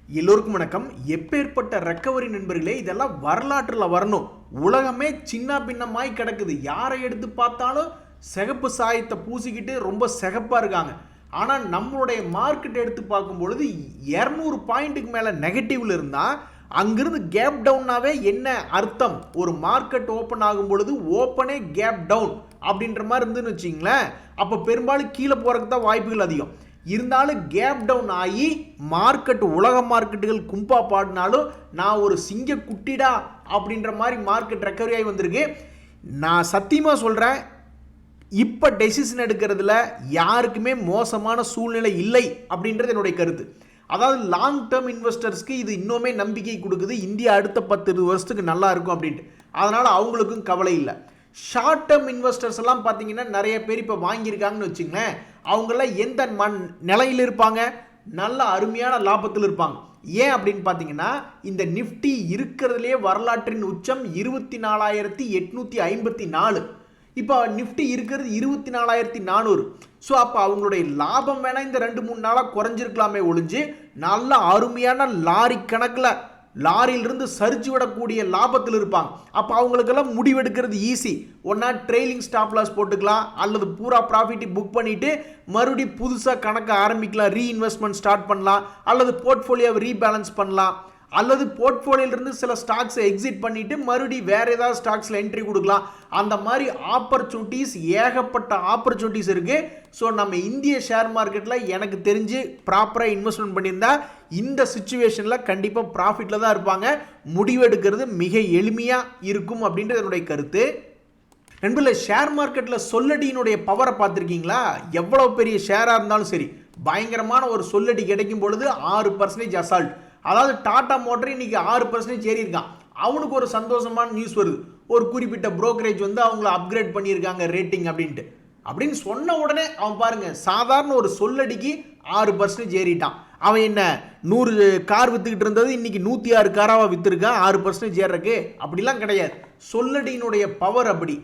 எல்லோருக்கும் வணக்கம். எப்பேற்பட்ட ரெக்கவரி நண்பர்களே, இதெல்லாம் வரலாற்றில் வரணும். உலகமே சின்ன பின்னமாய் கிடக்குது. யாரை எடுத்து பார்த்தாலும் சிகப்பு சாயத்தை பூசிக்கிட்டு ரொம்ப சிகப்பாக இருக்காங்க. ஆனால் நம்மளுடைய மார்க்கெட் எடுத்து பார்க்கும் பொழுது 200 பாயிண்ட்டுக்கு மேலே நெகட்டிவ்ல இருந்தால் அங்கிருந்து கேப் டவுன்னாவே என்ன அர்த்தம்? ஒரு மார்க்கெட் ஓப்பன் ஆகும் பொழுது ஓப்பனே கேப் டவுன் அப்படின்ற மாதிரி இருந்துன்னு வச்சிங்களேன், அப்போ பெரும்பாலும் கீழே போகிறதுக்கு தான் வாய்ப்புகள் அதிகம். இருந்தாலும் கேப் டவுன் ஆகி மார்க்கெட் உலக மார்க்கெட்டுகள் கும்பா பாடினாலும் நான் ஒரு சிங்க குட்டிடா அப்படின்ற மாதிரி மார்க்கெட் ரெக்கவரி ஆகி வந்திருக்கு. நான் சத்தியமாக சொல்கிறேன், இப்போ டெசிஷன் எடுக்கிறதுல யாருக்குமே மோசமான சூழ்நிலை இல்லை அப்படின்றது என்னுடைய கருத்து. அதாவது லாங் டேர்ம் இன்வெஸ்டர்ஸ்க்கு இது இன்னுமே நம்பிக்கை கொடுக்குது. இந்தியா அடுத்த 10-20 வருஷத்துக்கு நல்லா இருக்கும் அப்படின்ட்டு. அதனால் அவங்களுக்கும் கவலை இல்லை. ஷார்ட் டேர்ம் இன்வெஸ்டர்ஸ் எல்லாம் பார்த்தீங்கன்னா நிறைய பேர் இப்போ வாங்கியிருக்காங்கன்னு வச்சுங்களேன். அவங்களாம் எந்த நிலையில் இருப்பாங்க? நல்ல அருமையான லாபத்தில் இருப்பாங்க. ஏன் அப்படின்னு பார்த்தீங்கன்னா, இந்த நிஃப்டி இருக்கிறதுலே வரலாற்றின் உச்சம் 24,854. இப்போ நிஃப்டி இருக்கிறது 24,400. ஸோ அப்போ அவங்களுடைய லாபம் வேணால் இந்த 2-3 நாளாக குறைஞ்சிருக்கலாமே ஒழிஞ்சு நல்ல அருமையான லாரி கணக்கில் லாரியிலிருந்து சரிச்சு விடக்கூடிய லாபத்தில் இருப்பாங்க. அப்போ அவங்களுக்கெல்லாம் முடிவெடுக்கிறது ஈஸி. ஒன்றா ட்ரெயிலிங் ஸ்டாப் லாஸ் போட்டுக்கலாம், அல்லது பூரா ப்ராஃபிட்டி புக் பண்ணிவிட்டு மறுபடியும் புதுசாக கணக்கு ஆரம்பிக்கலாம், ரீஇன்வெஸ்ட்மெண்ட் ஸ்டார்ட் பண்ணலாம், அல்லது போர்ட்ஃபோலியோவை ரீபேலன்ஸ் பண்ணலாம், அல்லது போர்ட்ஃபோலியோலேருந்து சில ஸ்டாக்ஸை எக்ஸிட் பண்ணிவிட்டு மறுபடியும் வேறு ஏதாவது ஸ்டாக்ஸில் என்ட்ரி கொடுக்கலாம். அந்த மாதிரி ஆப்பர்ச்சுனிட்டிஸ், ஏகப்பட்ட ஆப்பர்ச்சுனிட்டிஸ் இருக்குது. ஸோ நம்ம இந்திய ஷேர் மார்க்கெட்டில் எனக்கு தெரிஞ்சு ப்ராப்பராக இன்வெஸ்ட்மெண்ட் பண்ணியிருந்தா இந்த சுச்சுவேஷனில் கண்டிப்பாக ப்ராஃபிட்டில் தான் இருப்பாங்க. முடிவெடுக்கிறது மிக எளிமையாக இருக்கும் அப்படின்றது என்னுடைய கருத்து. நண்பர்களே, ஷேர் மார்க்கெட்டில் சொல்லடியினுடைய பவரை பார்த்துருக்கீங்களா? எவ்வளோ பெரிய ஷேராக இருந்தாலும் சரி, பயங்கரமான ஒரு சொல்லடி கிடைக்கும் பொழுது 6% அசால்ட். அதாவது டாடா மோட்டர் இன்னைக்கு 6% ஏறி இருக்கான். அவனுக்கு ஒரு சந்தோஷமான நியூஸ் வருது, ஒரு குறிப்பிட்ட புரோக்கரேஜ் வந்து அவங்கள அப்கிரேட் பண்ணியிருக்காங்க ரேட்டிங் அப்படின்னு சொன்ன உடனே அவன் பாருங்க, சாதாரண ஒரு சொல்லடிக்கு 6% ஏறிட்டான். அவன் என்ன 100 கார் வித்துக்கிட்டு இருந்தது இன்னைக்கு 106 காராக வித்துருக்கான் 6% ஏறக்கு. அப்படிலாம் கிடையாது, சொல்லடியினுடைய பவர் அப்படி.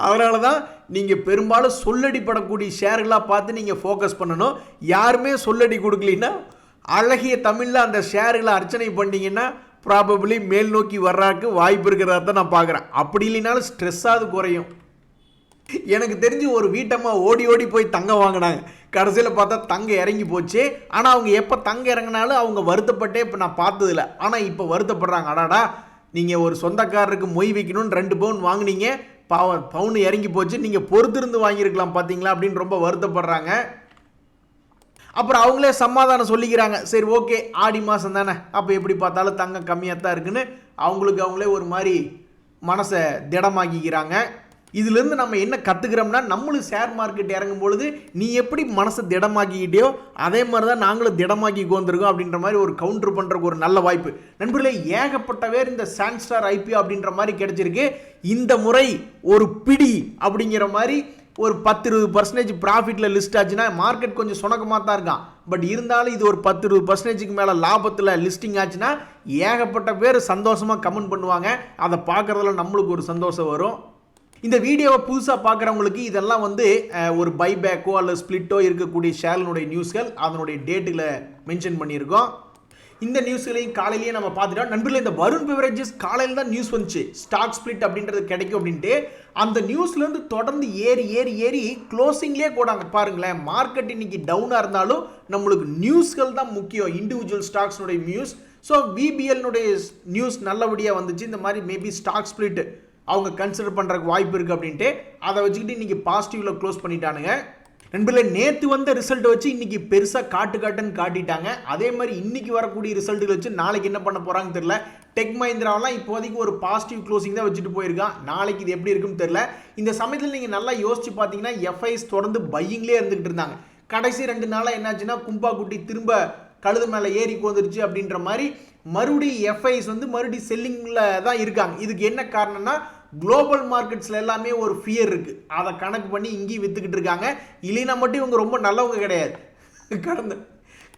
அதனால தான் நீங்கள் பெரும்பாலும் சொல்லடி படக்கூடிய ஷேர்களாக பார்த்து நீங்கள் ஃபோக்கஸ் பண்ணணும். யாருமே சொல்லடி கொடுக்கலன்னா அழகிய தமிழில் அந்த ஷேர்களை அர்ச்சனை பண்ணிங்கன்னா ப்ராபபிளி மேல் நோக்கி வர்றாக்கு வாய்ப்பு இருக்கிறதா தான் நான் பார்க்குறேன். அப்படி இல்லைனாலும் ஸ்ட்ரெஸ்ஸாவது குறையும். எனக்கு தெரிஞ்சு ஒரு வீட்டம்மா ஓடி ஓடி போய் தங்கம் வாங்கினாங்க. கடைசியில் பார்த்தா தங்கம் இறங்கி போச்சு. ஆனால் அவங்க எப்போ தங்கம் இறங்கினாலும் அவங்க வருத்தப்பட்டே இப்போ நான் பார்த்ததில்ல. ஆனால் இப்போ வருத்தப்படுறாங்க. அடாடா, நீங்கள் ஒரு சொந்தக்காரருக்கு மொய் வைக்கணும்னு 2 பவுன் வாங்கினீங்க, பவுன் இறங்கி போச்சு, நீங்கள் பொறுத்திருந்து வாங்கியிருக்கலாம் பார்த்தீங்களா அப்படின்னு ரொம்ப வருத்தப்படுறாங்க. அப்புறம் அவங்களே சமாதானம் சொல்லிக்கிறாங்க, சரி ஓகே ஆடி மாதம் தானே, அப்போ எப்படி பார்த்தாலும் தங்கம் கம்மியாக தான் இருக்குன்னு அவங்களுக்கு அவங்களே ஒரு மாதிரி மனசை திடமாக்கிக்கிறாங்க. இதுலேருந்து நம்ம என்ன கற்றுக்கிறோம்னா, நம்மளும் ஷேர் மார்க்கெட் இறங்கும் பொழுது நீ எப்படி மனசை திடமாக்கிக்கிட்டேயோ அதே மாதிரி தான் நாங்களும் திடமாக்கி கோந்திருக்கோம் அப்படின்ற மாதிரி ஒரு கவுண்டர் பண்ணுறதுக்கு ஒரு நல்ல வாய்ப்பு. நண்பர்களே, ஏகப்பட்ட பேர் இந்த சான்ஸ்டார் ஐபிஓ அப்படின்ற மாதிரி கிடைச்சிருக்கு. இந்த முறை ஒரு பிடி அப்படிங்கிற மாதிரி ஒரு 10-20% ப்ராஃபிட்டில் லிஸ்ட் ஆச்சுன்னா மார்க்கெட் கொஞ்சம் சுணக்கமாக தான் இருக்கான். பட் இருந்தாலும் இது ஒரு 10-20% மேலே லாபத்தில் லிஸ்டிங் ஆச்சுன்னா ஏகப்பட்ட பேர் சந்தோஷமாக கமெண்ட் பண்ணுவாங்க. அதை பார்க்குறதுல நம்மளுக்கு ஒரு சந்தோஷம் வரும். இந்த வீடியோவை புதுசாக பார்க்குறவங்களுக்கு இதெல்லாம் வந்து ஒரு பைபேக்கோ அல்லது ஸ்பிளிட்டோ இருக்கக்கூடிய ஷேர்னுடைய நியூஸ்கள், அதனுடைய டேட்டுகளை மென்ஷன் பண்ணியிருக்கோம். இந்த நியூஸ்களையும் காலையிலேயே நம்ம பார்த்துட்டோம். நண்பர்களே, இந்த வருண் பெவரேஜஸ் காலையில் தான் நியூஸ் வந்துச்சு, ஸ்டாக் ஸ்பிளிட் அப்படின்றது கிடைக்கும் அப்படின்ட்டு. அந்த நியூஸ்லேருந்து தொடர்ந்து ஏறி ஏறி ஏறி க்ளோசிங்லேயே கூடாங்க. பாருங்களேன், மார்க்கெட் இன்னைக்கு டவுனாக இருந்தாலும் நம்மளுக்கு நியூஸ்கள் தான் முக்கியம், இண்டிவிஜுவல் ஸ்டாக்ஸ்னுடைய நியூஸ். ஸோ விபிஎல்னுடைய நியூஸ் நல்லபடியாக வந்துச்சு. இந்த மாதிரி மேபி ஸ்டாக் ஸ்பிளிட் அவங்க கன்சிடர் பண்ணுறதுக்கு வாய்ப்பு இருக்குது அப்படின்ட்டு அதை வச்சுக்கிட்டு இன்றைக்கி பாசிட்டிவில் க்ளோஸ் பண்ணிட்டானுங்க. நண்பர்களே, நேற்று வந்த ரிசல்ட்டை வச்சு இன்றைக்கி பெருசாக காட்டுன்னு காட்டிட்டாங்க. அதே மாதிரி இன்றைக்கி வரக்கூடிய ரிசல்ட்டுகளை வச்சு நாளைக்கு என்ன பண்ண போகிறாங்கன்னு தெரியல. டெக் மஹிந்திராவெலாம் இப்போதைக்கு ஒரு பாசிட்டிவ் க்ளோசிங் தான் வச்சுட்டு போயிருக்கான். நாளைக்கு இது எப்படி இருக்குன்னு தெரியல. இந்த சமயத்தில் நீங்கள் நல்லா யோசிச்சு பார்த்தீங்கன்னா எஃப்ஐஸ் தொடர்ந்து பையிங்லேயே இருந்துகிட்டு இருந்தாங்க. கடைசி 2 நாளாக என்னாச்சுன்னா கும்பா குட்டி திரும்ப கழுது மேலே ஏறி வந்துருச்சு அப்படின்ற மாதிரி மறுபடியும் எஃப்ஐஸ் வந்து மறுபடியும் செல்லிங்கில் தான் இருக்காங்க. இதுக்கு என்ன காரணம்னா, குளோபல் மார்க்கெட்ஸில் எல்லாமே ஒரு ஃபியர் இருக்குது. அதை கணக்கு பண்ணி இங்கேயும் விற்றுக்கிட்டு இருக்காங்க. இல்லைன்னா மட்டும் இவங்க ரொம்ப நல்லவங்க கிடையாது.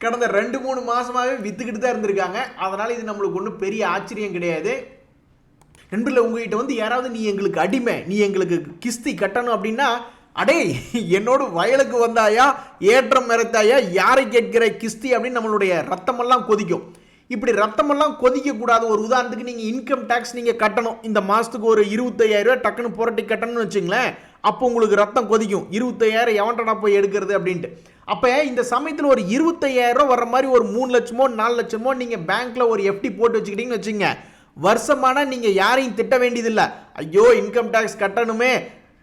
கடந்த 2-3 மாதமாகவே விற்றுக்கிட்டு தான் இருந்திருக்காங்க. அதனால் இது நம்மளுக்கு ஒன்றும் பெரிய ஆச்சரியம் கிடையாது. நண்பர்களே, உங்ககிட்ட வந்து யாராவது நீ எங்களுக்கு அடிமை, நீ எங்களுக்கு கிஸ்தி கட்டணும் அப்படின்னா அடே என்னோட வயலுக்கு வந்தாயா, ஏற்றம் இறத்தாயா, யாரை கேட்கிற கிஸ்தி அப்படின்னு நம்மளுடைய ரத்தமெல்லாம் கொதிக்கும். இப்படி ரத்தமெல்லாம் கொதிக்கக்கூடாது. ஒரு உதாரணத்துக்கு நீங்கள் இன்கம் டேக்ஸ் நீங்கள் கட்டணும், இந்த மாதத்துக்கு ஒரு 25,000 டக்குன்னு புரட்டி கட்டணும்னு வச்சுங்களேன். அப்போ உங்களுக்கு ரத்தம் கொதிக்கும். 25,000 எவன்டா போய் எடுக்கிறது அப்படின்ட்டு. அப்போ இந்த சமயத்தில் ஒரு 25,000 வர்ற மாதிரி ஒரு 3 லட்சமோ 4 லட்சமோ நீங்கள் பேங்க்கில் ஒரு எஃப்டி போட்டு வச்சுக்கிட்டீங்கன்னு வச்சுங்க, வருஷமான நீங்கள் யாரையும் திட்ட வேண்டியதில்லை. ஐயோ இன்கம் டேக்ஸ் கட்டணுமே,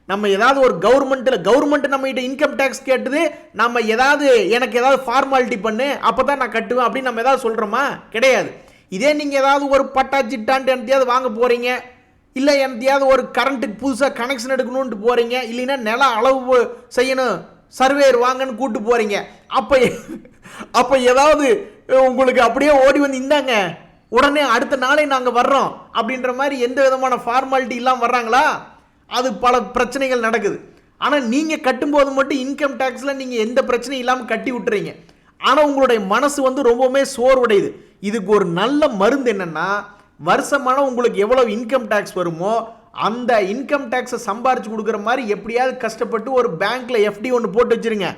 நம்ம ஏதாவது ஒரு கவர்மெண்ட் நம்ம கிட்ட இன்கம் டேக்ஸ் கேட்டது, நம்ம ஏதாவது எனக்கு ஏதாவது ஃபார்மாலிட்டி பண்ணு அப்போ தான் நான் கட்டுவேன் அப்படின்னு நம்ம ஏதாவது சொல்கிறோமா? கிடையாது. இதே நீங்கள் ஏதாவது ஒரு பட்டா சிட்டான்ட்டு எனத்தையாவது வாங்க போகிறீங்க, இல்லை எனத்தையாவது ஒரு கரண்ட்டுக்கு புதுசாக கனெக்ஷன் எடுக்கணும்னு போகிறீங்க, இல்லைன்னா நில அளவு செய்யணும் சர்வேர் வாங்கன்னு கூப்பிட்டு போகிறீங்க, அப்போ ஏதாவது உங்களுக்கு அப்படியே ஓடி வந்து இந்தாங்க உடனே அடுத்த நாளே நாங்கள் வர்றோம் அப்படின்ற மாதிரி எந்த விதமான ஃபார்மாலிட்டி இல்லாமல் வர்றாங்களா? அது பல பிரச்சனைகள் நடக்குது. ஆனால் நீங்கள் கட்டும்போது மட்டும் இன்கம் டேக்ஸில் நீங்கள் எந்த பிரச்சனையும் இல்லாமல் கட்டி விட்டுறீங்க. ஆனால் உங்களுடைய மனசு வந்து ரொம்பவுமே சோர்வடையுது. இதுக்கு ஒரு நல்ல மருந்து என்னென்னா, வருஷமான உங்களுக்கு எவ்வளவு இன்கம் டேக்ஸ் வருமோ அந்த இன்கம் டேக்ஸை சம்பாரிச்சு கொடுக்குற மாதிரி எப்படியாவது கஷ்டப்பட்டு ஒரு பேங்க்கில் எஃப்டி ஒன்று போட்டு வச்சுருங்க.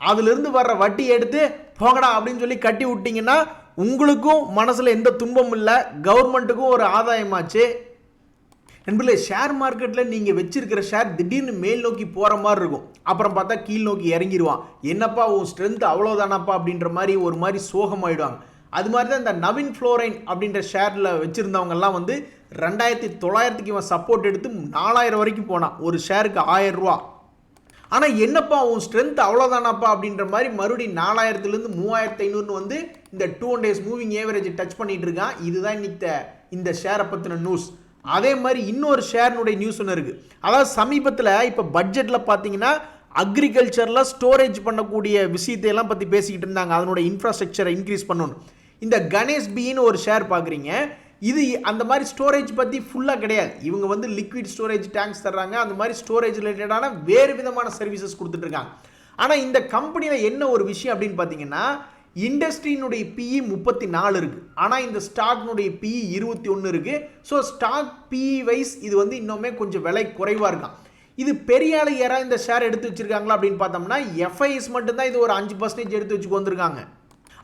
அதிலிருந்து வர்ற வட்டி எடுத்து போங்கடா அப்படின்னு சொல்லி கட்டி விட்டீங்கன்னா உங்களுக்கும் மனசில் எந்த துன்பமும் இல்லை, கவர்மெண்ட்டுக்கும் ஒரு ஆதாயமாச்சு. என்பதில் ஷேர் மார்க்கெட்டில் நீங்கள் வச்சிருக்கிற ஷேர் திடீர்னு மேல் நோக்கி போகிற மாதிரி இருக்கும், அப்புறம் பார்த்தா கீழ் நோக்கி இறங்கிடுவான். என்னப்பா உன் ஸ்ட்ரென்த் அவ்வளோதானாப்பா அப்படின்ற மாதிரி ஒரு மாதிரி சோகமாயிடுவாங்க. அது மாதிரி தான் இந்த நவீன் ஃப்ளோரைன் அப்படின்ற ஷேரில் வச்சுருந்தவங்கெல்லாம் வந்து 2,900க்கு இவன் சப்போர்ட் எடுத்து 4,000 வரைக்கும் போனான், ஒரு ஷேருக்கு 1,000 ரூபா. ஆனால் என்னப்பா உன் ஸ்ட்ரென்த் அவ்வளோதானாப்பா அப்படின்ற மாதிரி மறுபடியும் 4,000லேருந்து 3,500 வந்து இந்த 2 days மூவிங் ஏவரேஜ் டச் பண்ணிட்டு இருக்கான். இதுதான் இன்னைக்கு இந்த ஷேரை பற்றின நியூஸ். அதே மாதிரி இன்னொரு ஷேர்னுடைய நியூஸ் ஒன்று இருக்குது. அதாவது சமீபத்தில் இப்போ பட்ஜெட்டில் பார்த்தீங்கன்னா அக்ரிகல்ச்சரில் ஸ்டோரேஜ் பண்ணக்கூடிய விஷயத்தையெல்லாம் பற்றி பேசிக்கிட்டு இருந்தாங்க, அதனுடைய இன்ஃப்ராஸ்ட்ரக்சரை இன்க்ரீஸ் பண்ணணும். இந்த கணேஷ் பின்னு ஒரு ஷேர் பார்க்குறீங்க, இது அந்த மாதிரி ஸ்டோரேஜ் பற்றி ஃபுல்லாக கிடையாது. இவங்க வந்து லிக்விட் ஸ்டோரேஜ் டேங்க்ஸ் தர்றாங்க, அந்த மாதிரி ஸ்டோரேஜ் ரிலேட்டடான வேறு விதமான சர்வீசஸ் கொடுத்துட்ருக்காங்க. ஆனால் இந்த கம்பெனியில் என்ன ஒரு விஷயம் அப்படின்னு பார்த்தீங்கன்னா, இண்டஸ்ட்ரியினுடைய பிஇ 34 இருக்குது, ஆனால் இந்த ஸ்டாக்னுடைய பிஇ 21 இருக்குது. ஸோ ஸ்டாக் பிஇ வைஸ் இது வந்து இன்னுமே கொஞ்சம் விலை குறைவாக இருக்கான். இது பெரிய ஆளு யாராவது இந்த ஷேர் எடுத்து வச்சிருக்காங்களா அப்படின்னு பார்த்தோம்னா எஃப்ஐஎஸ் மட்டும்தான் இது ஒரு 5% எடுத்து வச்சுக்கு வந்திருக்காங்க.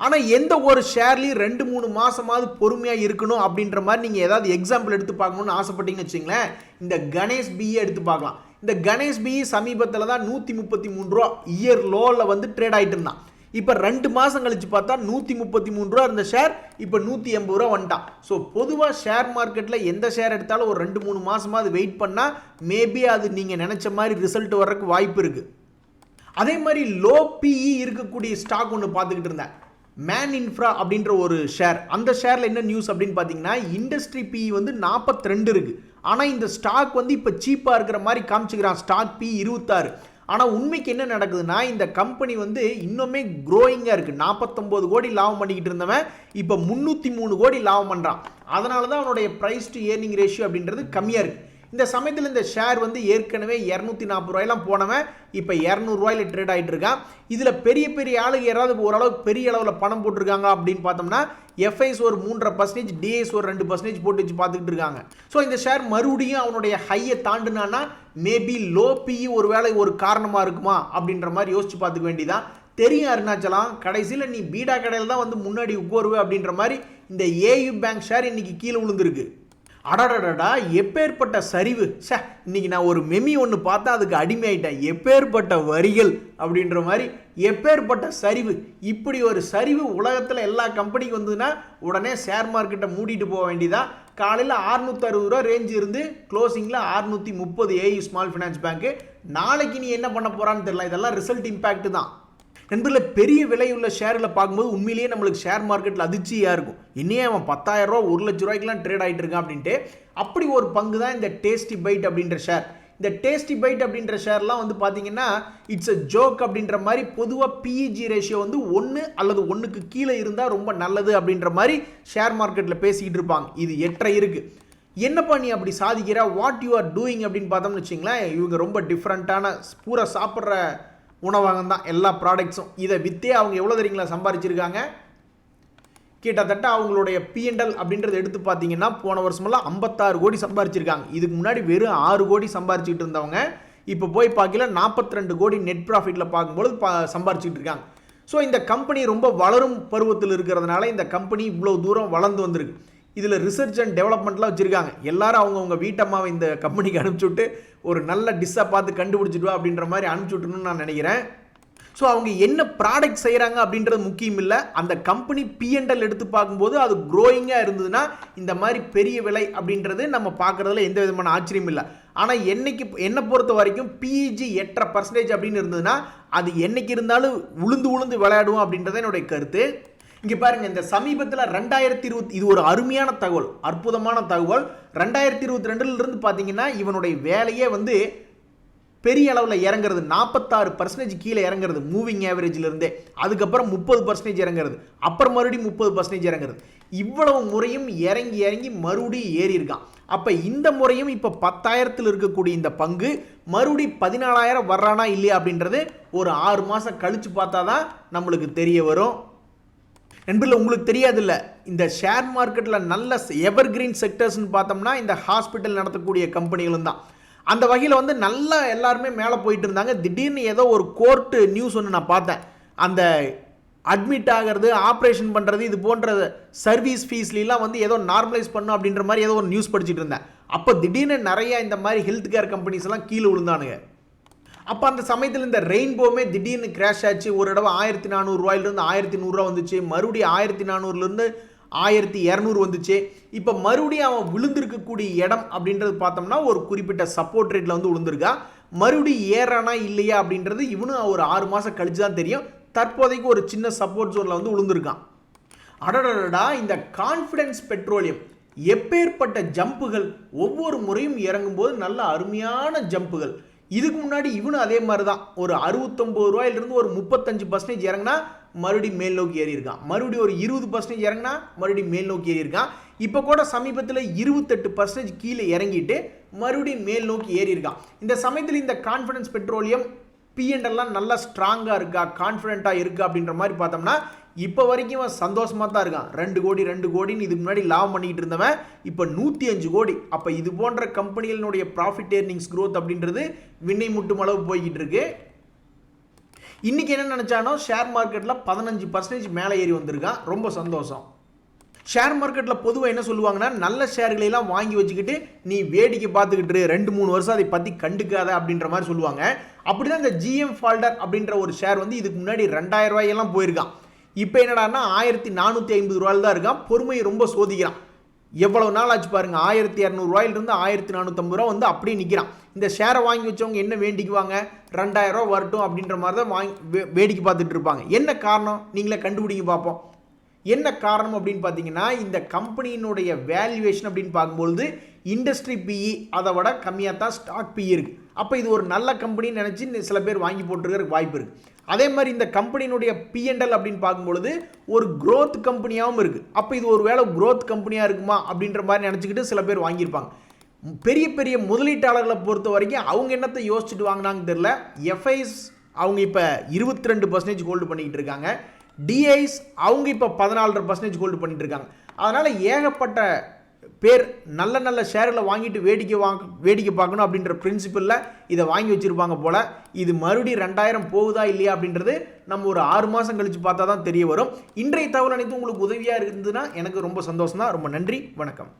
ஆனால் எந்த ஒரு ஷேர்லையும் 2-3 மாதமாவது பொறுமையாக இருக்கணும் அப்படின்ற மாதிரி நீங்கள் ஏதாவது எக்ஸாம்பிள் எடுத்து பார்க்கணுன்னு ஆசைப்பட்டீங்கன்னு வச்சுங்களேன், இந்த கணேஷ் பிஇ எடுத்து பார்க்கலாம். இந்த கணேஷ் பிஇ சமீபத்தில் தான் 133 ரூபா இயர் லோவில் வந்து ட்ரேட் ஆகிட்டு இருந்தான். இப்போ 2 மாதம் கழிச்சு பார்த்தா 133 ரூபா இருந்த ஷேர் இப்போ 180 ரூபா வந்துட்டான். ஸோ பொதுவாக ஷேர் மார்க்கெட்டில் எந்த ஷேர் எடுத்தாலும் ஒரு 2-3 மாதமாவது வெயிட் பண்ணால் மேபி அது நீங்கள் நினச்ச மாதிரி ரிசல்ட் வர்றதுக்கு வாய்ப்பு இருக்குது. அதே மாதிரி லோ பிஇ இருக்கக்கூடிய ஸ்டாக் ஒன்று பார்த்துக்கிட்டு இருந்தேன், மேன் இன்ஃப்ரா அப்படின்ற ஒரு ஷேர். அந்த ஷேரில் என்ன நியூஸ் அப்படின்னு பார்த்தீங்கன்னா, இண்டஸ்ட்ரி பிஇ வந்து 42 இருக்குது, ஆனால் இந்த ஸ்டாக் வந்து இப்போ சீப்பாக இருக்கிற மாதிரி காமிச்சுக்கிறான், ஸ்டாக் பிஇ 26. ஆனால் உண்மைக்கு என்ன நடக்குதுன்னா, இந்த கம்பெனி வந்து இன்னுமே க்ரோயிங்காக இருக்குது. 49 கோடி லாபம் பண்ணிக்கிட்டு இருந்தவன் இப்போ 303 கோடி லாபம் பண்ணுறான். அதனால தான் அவனுடைய ப்ரைஸ் டு ஏர்னிங் ரேஷியோ அப்படின்றது கம்மியாக இருக்குது. இந்த சமயத்தில் இந்த ஷேர் வந்து ஏற்கனவே 240 ரூபாயெல்லாம் போனவன் இப்போ 200 ரூபாயில் ட்ரேட் ஆகிட்டு இருக்கான். இதில் பெரிய பெரிய ஆளுங்க யாராவது ஓரளவுக்கு பெரிய அளவில் பணம் போட்டிருக்காங்க அப்படின்னு பார்த்தோம்னா எஃப்ஐஎஸ் ஒரு 3.5%, டிஐஎஸ் ஒரு 2% போட்டு வச்சு பார்த்துக்கிட்டு இருக்காங்க. ஸோ இந்த ஷேர் மறுபடியும் அவனுடைய ஹையை தாண்டுனான்னா மேபி லோ பிஇ ஒரு வேளை ஒரு காரணமாக இருக்குமா அப்படின்ற மாதிரி யோசிச்சு பார்த்துக்க வேண்டியதான். தெரியும் அருணாச்சலம், கடைசியில் நீ பீடா கடையில் தான் வந்து முன்னாடி உட்காருவே அப்படின்ற மாதிரி இந்த ஏயு பேங்க் ஷேர் இன்னைக்கு கீழே விழுந்திருக்கு. அடடடா எப்பேற்பட்ட சரிவு! இன்னைக்கு நான் ஒரு மெமி ஒன்று பார்த்தா அதுக்கு அடிமையாயிட்டேன். எப்பேற்பட்ட வரிகள் அப்படின்ற மாதிரி எப்பேற்பட்ட சரிவு! இப்படி ஒரு சரிவு உலகத்தில் எல்லா கம்பெனிக்கு வந்ததுன்னா உடனே ஷேர் மார்க்கெட்டை மூடிட்டு போக வேண்டியதா. காலையில் 660 ரூபா ரேஞ்சு இருந்து க்ளோசிங்கில் 630 ஏயு ஸ்மால் ஃபினான்ஸ் பேங்க்கு. நாளைக்கு நீ என்ன பண்ண போகிறான்னு தெரியல. இதெல்லாம் ரிசல்ட் இம்பேக்ட் தான். நண்பர்களே, பெரிய விலையுள்ள ஷேரில் பார்க்கும்போது உண்மையிலேயே நம்மளுக்கு ஷேர் மார்க்கெட்டில் அதிர்ச்சியாக இருக்கும். இன்னே அவன் 10,000 ரூபா 1 லட்ச ரூபாய்க்குலாம் ட்ரேட் ஆகிட்டு இருக்கான் அப்படின்ட்டு. அப்படி ஒரு பங்கு தான் இந்த டேஸ்டி பைட் அப்படின்ற ஷேர். இந்த டேஸ்டி பைட் அப்படின்ற ஷேர்லாம் வந்து பார்த்தீங்கன்னா இட்ஸ் அ ஜோக் அப்படின்ற மாதிரி பொதுவாக பிஇஜி ரேஷியோ வந்து 1 அல்லது 1க்கு கீழே இருந்தால் ரொம்ப நல்லது அப்படின்ற மாதிரி ஷேர் மார்க்கெட்டில் பேசிக்கிட்டு இருப்பாங்க. இது 8 இருக்குது. என்னப்பா நீ அப்படி சாதிக்கிற, வாட் யூ ஆர் டூயிங் அப்படின்னு பார்த்தோம்னு வச்சிங்களேன், இவங்க ரொம்ப டிஃப்ரெண்ட்டான பூரா சாப்பிட்ற உணவகம் தான் எல்லா ப்ராடக்ட்ஸும். இதை விற்றே அவங்க எவ்வளோ தெரியுங்களா சம்பாரிச்சிருக்காங்க? கிட்டத்தட்ட அவங்களுடைய பிஎன்எல் அப்படின்றத எடுத்து பார்த்தீங்கன்னா போன வருஷமெல்லாம் 56 கோடி சம்பாரிச்சிருக்காங்க. இதுக்கு முன்னாடி வெறும் 6 கோடி சம்பாரிச்சுக்கிட்டு இருந்தவங்க இப்போ போய் பார்க்கல 42 கோடி நெட் ப்ராஃபிட்டில் பார்க்கும்போது சம்பாரிச்சிட்டு இருக்காங்க. ஸோ இந்த கம்பெனி ரொம்ப வளரும் பருவத்தில் இருக்கிறதுனால இந்த கம்பெனி இவ்வளோ தூரம் வளர்ந்து வந்திருக்கு. இதில் ரிசர்ச் அண்ட் டெவலப்மெண்ட்லாம் வச்சுருக்காங்க. எல்லாரும் அவங்கவுங்க வீட்டம்மாவை இந்த கம்பெனிக்கு அனுப்பிச்சுட்டு ஒரு நல்ல டிஷ்ஷாக பார்த்து கண்டுபிடிச்சிடுவா அப்படின்ற மாதிரி அனுப்பிச்சுட்டுன்னு நான் நினைக்கிறேன். ஸோ அவங்க என்ன ப்ராடக்ட் செய்கிறாங்க அப்படின்றது முக்கியம் இல்லை. அந்த கம்பெனி P&L எடுத்து பார்க்கும்போது அது க்ரோயிங்காக இருந்ததுன்னா இந்த மாதிரி பெரிய விலை அப்படின்றது நம்ம பார்க்குறதுல எந்த விதமான ஆச்சரியம் இல்லை. ஆனால் என்னை பொறுத்த வரைக்கும் PEG 8.5% அப்படின்னு இருந்ததுன்னா அது என்னைக்கு இருந்தாலும் உளுந்து விளையாடுவோம் அப்படின்றத என்னுடைய கருத்து. இங்கே பாருங்க, இந்த சமீபத்தில் 2020 இது ஒரு அருமையான தகவல், அற்புதமான தகவல். 2022 பார்த்தீங்கன்னா இவனுடைய வேலையே வந்து பெரிய அளவில் இறங்குறது, 46% கீழே இறங்குறது மூவிங் ஆவரேஜில் இருந்தே. அதுக்கப்புறம் 30% இறங்குறது, அப்புறம் மறுபடியும் 30% இறங்குறது. இவ்வளவு முறையும் இறங்கி மறுபடியும் ஏறி இருக்கான். அப்போ இந்த முறையும் இப்போ 10,000 இருக்கக்கூடிய இந்த பங்கு மறுபடி 14,000 வர்றானா இல்லையா அப்படின்றது ஒரு 6 மாதம் கழித்து பார்த்தா தான் நம்மளுக்கு தெரிய வரும். நண்பர்களே, உங்களுக்கு தெரியாதில்ல, இந்த ஷேர் மார்க்கெட்டில் நல்ல எவர்கிரீன் செக்டர்ஸ்னு பார்த்தோம்னா இந்த ஹாஸ்பிட்டல் நடத்தக்கூடிய கம்பெனிகளும் தான். அந்த வகையில் வந்து நல்லா எல்லாருமே மேலே போயிட்டு இருந்தாங்க. திடீர்னு ஏதோ ஒரு கோர்ட்டு நியூஸ் ஒன்று நான் பார்த்தேன். அந்த அட்மிட் ஆகிறது, ஆப்ரேஷன் பண்ணுறது, இது போன்ற சர்வீஸ் ஃபீஸ்லாம் வந்து ஏதோ நார்மலைஸ் பண்ணும் அப்படின்ற மாதிரி ஏதோ ஒரு நியூஸ் படிச்சுட்டு இருந்தேன். அப்போ திடீர்னு நிறைய இந்த மாதிரி ஹெல்த் கேர் கம்பெனிஸ் எல்லாம் கீழே விழுந்தானுங்க. அப்போ அந்த சமயத்தில் இந்த ரெயின்போமே திடீர்னு கிராஷ் ஆச்சு. ஒரு தடவை 1,400 ரூபாயிலிருந்து 1,100 வந்துச்சு, மறுபடியும் 1,400லேருந்து 1,200 வந்துச்சு. இப்போ மறுபடியும் அவன் விழுந்திருக்கக்கூடிய இடம் அப்படின்றது பார்த்தோம்னா ஒரு குறிப்பிட்ட சப்போர்ட் ரேட்டில் வந்து விழுந்திருக்கா. மறுபடியும் ஏறானா இல்லையா அப்படின்றது இவனும் ஒரு 6 மாதம் கழிச்சு தான் தெரியும். தற்போதைக்கு ஒரு சின்ன சப்போர்ட் ஜோனில் வந்து விழுந்திருக்கான். அடடடா, இந்த கான்ஃபிடன்ஸ் பெட்ரோலியம் எப்பேற்பட்ட ஜம்புகள், ஒவ்வொரு முறையும் இறங்கும்போது நல்ல அருமையான ஜம்புகள். இதுக்கு முன்னாடி இவனும் அதே மாதிரி தான் ஒரு 69 ரூபாயிலிருந்து ஒரு 35% இறங்கினா மறுபடியும் மேல் நோக்கி ஏறி இருக்கான். மறுபடியும் ஒரு 20% இறங்கினா மறுபடியும் மேல் நோக்கி ஏறி இருக்கான். இப்போ கூட சமீபத்தில் 28% கீழே இறங்கிட்டு மறுபடியும் மேல் நோக்கி ஏறி இருக்கான். இந்த சமயத்தில் இந்த கான்ஃபிடன்ஸ் பெட்ரோலியம் P&L நல்லா ஸ்ட்ராங்காக இருக்கா, கான்ஃபிடென்ட்டாக இருக்கா அப்படின்ற மாதிரி பார்த்தோம்னா இப்போ வரைக்கும் சந்தோஷமாக தான் இருக்கான். 2 கோடின்னு இதுக்கு முன்னாடி லாபம் பண்ணிக்கிட்டு இருந்தவன் இப்போ 105 கோடி. அப்போ இது போன்ற கம்பெனிகளினுடைய ப்ராஃபிட் ஏர்னிங்ஸ் க்ரோத் அப்படின்றது விண்ணை முட்டும் அளவு போய்கிட்டு இருக்கு. இன்னைக்கு என்ன நினச்சானோ ஷேர் மார்க்கெட்டில் 15% மேலே ஏறி வந்திருக்கான். ரொம்ப சந்தோஷம். ஷேர் மார்க்கெட்டில் பொதுவாக என்ன சொல்லுவாங்கன்னா, நல்ல ஷேர்களெல்லாம் வாங்கி வச்சுக்கிட்டு நீ வேடிக்கை பார்த்துக்கிட்டு 2-3 வருஷம் அதை பற்றி கண்டுக்காத அப்படின்ற மாதிரி சொல்லுவாங்க. அப்படி தான் இந்த GM ஃபால்டர் அப்படின்ற ஒரு ஷேர் வந்து இதுக்கு முன்னாடி 2,000 ரூபாயெல்லாம் போயிருக்கான். இப்போ என்னடான்னா 1,450 ரூபாயில் தான் இருக்கான். பொறுமையை ரொம்ப சோதிக்கிறான். எவ்வளவு நாள் ஆச்சு பாருங்க, 1,200 ரூபாயிலிருந்து 1,450 ரூபா வந்து அப்படியே நிற்கிறான். இந்த ஷேரை வாங்கி வச்சவங்க என்ன வேண்டிக்குவாங்க, 2,000 ரூபா வரட்டும் அப்படின்ற மாதிரி தான் வேடிக்கை பார்த்துட்டு இருப்பாங்க. என்ன காரணம் நீங்களே கண்டுபிடிங்க பார்ப்போம். என்ன காரணம் அப்படின்னு பார்த்தீங்கன்னா, இந்த கம்பெனியினுடைய வேல்யூவேஷன் அப்படின்னு பார்க்கும்பொழுது இண்டஸ்ட்ரி PE அதை விட கம்மியாக தான் ஸ்டாக் PE இருக்குது. அப்போ இது ஒரு நல்ல கம்பெனின்னு நினச்சி சில பேர் வாங்கி போட்டுருக்கிறதுக்கு வாய்ப்பு இருக்குது. அதே மாதிரி இந்த கம்பெனியினுடைய P&L அப்படின்னு பார்க்கும்பொழுது ஒரு growth கம்பெனியாகவும் இருக்குது. அப்போ இது ஒரு வேளை growth கம்பெனியாக இருக்குமா அப்படின்ற மாதிரி நினச்சிக்கிட்டு சில பேர் வாங்கியிருப்பாங்க. பெரிய பெரிய முதலீட்டாளர்களை பொறுத்த வரைக்கும் அவங்க என்னத்தை யோசிச்சுட்டு வாங்கினாங்கன்னு தெரியல. FIs அவங்க இப்போ 22% ஹோல்டு பண்ணிக்கிட்டு இருக்காங்க. DIs அவங்க இப்போ 14% ஹோல்டு பண்ணிட்டு இருக்காங்க. அதனால் ஏகப்பட்ட பேர் நல்ல நல்ல ஷேர்களை வாங்கிட்டு வேடிக்கை பார்க்கணும் அப்படின்ற பிரின்சிபலில் இதை வாங்கி வச்சுருப்பாங்க போல். இது மறுபடியும் 2,000 போகுதா இல்லையா அப்படின்றது நம்ம ஒரு 6 மாதம் கழித்து பார்த்தா தான் தெரிய வரும். இன்றைய தகவல் அனைத்து உங்களுக்கு உதவியாக இருந்ததுன்னா எனக்கு ரொம்ப சந்தோஷம் தான். ரொம்ப நன்றி, வணக்கம்.